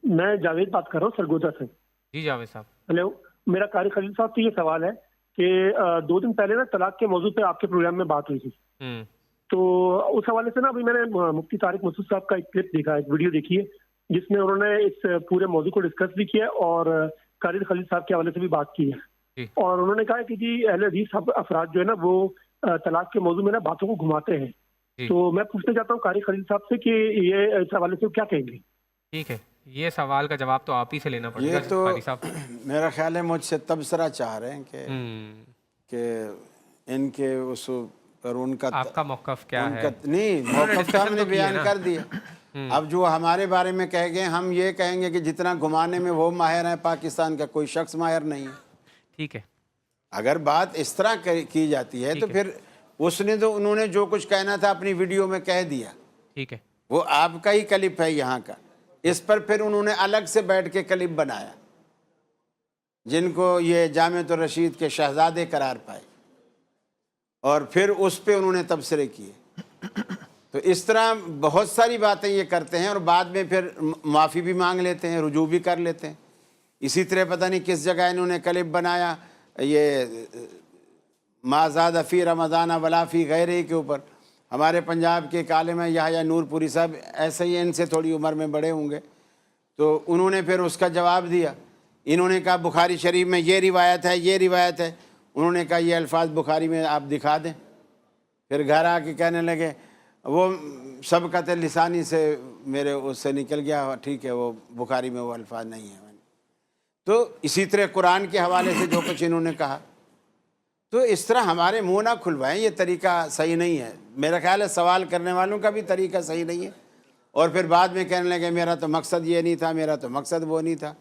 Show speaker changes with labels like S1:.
S1: میں جاوید بات کر رہا ہوں سرگودا سے.
S2: جی جاوید صاحب.
S1: ہیلو. میرا قاری خلیل صاحب سے یہ سوال ہے کہ 2 دن پہلے نا طلاق کے موضوع پہ آپ کے پروگرام میں بات ہوئی تھی. تو اس حوالے سے نا ابھی میں نے مفتی طارق مسعود صاحب کا ایک کلپ دیکھا, ایک ویڈیو دیکھی ہے جس میں انہوں نے اس پورے موضوع کو ڈسکس بھی کیا اور قاری خلیل صاحب کے حوالے سے بھی بات کی ہے. اور انہوں نے کہا کہ جی اہل حدیث افراد جو ہے نا وہ طلاق کے موضوع میں نا باتوں کو گھماتے ہیں. تو میں پوچھنا چاہتا ہوں قاری خلیل صاحب سے کہ یہ اس حوالے سے کیا کہیں گے؟
S2: ٹھیک ہے, یہ سوال کا جواب تو آپ ہی سے لینا پڑے گا.
S3: یہ تو
S2: قاری صاحب
S3: میرا خیال ہے مجھ سے تبصرہ چاہ رہے ہیں کہ ان کے اس پر ان کا
S2: آپ کا موقف کیا ہے؟
S3: نہیں, موقف تو ہم نے بیان کر دیا. اب جو ہمارے بارے میں کہہ گئے ہم یہ کہیں گے کہ جتنا گھمانے میں وہ ماہر ہیں پاکستان کا کوئی شخص ماہر نہیں ہے.
S2: ٹھیک ہے,
S3: اگر بات اس طرح کی جاتی ہے تو پھر اس نے تو انہوں نے جو کچھ کہنا تھا اپنی ویڈیو میں کہہ دیا.
S2: ٹھیک ہے,
S3: وہ آپ کا ہی کلپ ہے یہاں کا, اس پر پھر انہوں نے الگ سے بیٹھ کے کلپ بنایا جن کو یہ جامعۃ الرشید کے شہزادے قرار پائے اور پھر اس پہ انہوں نے تبصرے کیے. تو اس طرح بہت ساری باتیں یہ کرتے ہیں اور بعد میں پھر معافی بھی مانگ لیتے ہیں, رجوع بھی کر لیتے ہیں. اسی طرح پتہ نہیں کس جگہ انہوں نے کلپ بنایا یہ ما زاد فی رمضان ولا فی غیرہ کے اوپر. ہمارے پنجاب کے ایک عالم ہے یحییٰ نور پوری صاحب, ایسے ہی ان سے تھوڑی عمر میں بڑے ہوں گے, تو انہوں نے پھر اس کا جواب دیا. انہوں نے کہا بخاری شریف میں یہ روایت ہے, یہ روایت ہے. انہوں نے کہا یہ الفاظ بخاری میں آپ دکھا دیں. پھر گھر آ کے کہنے لگے وہ سبقت لسانی سے میرے اس سے نکل گیا, ٹھیک ہے وہ بخاری میں وہ الفاظ نہیں ہیں. تو اسی طرح قرآن کے حوالے سے جو کچھ انہوں نے کہا, تو اس طرح ہمارے منہ نہ کھلوائیں, یہ طریقہ صحیح نہیں ہے. میرا خیال ہے سوال کرنے والوں کا بھی طریقہ صحیح نہیں ہے. اور پھر بعد میں کہنے لگے میرا تو مقصد یہ نہیں تھا, میرا تو مقصد وہ نہیں تھا.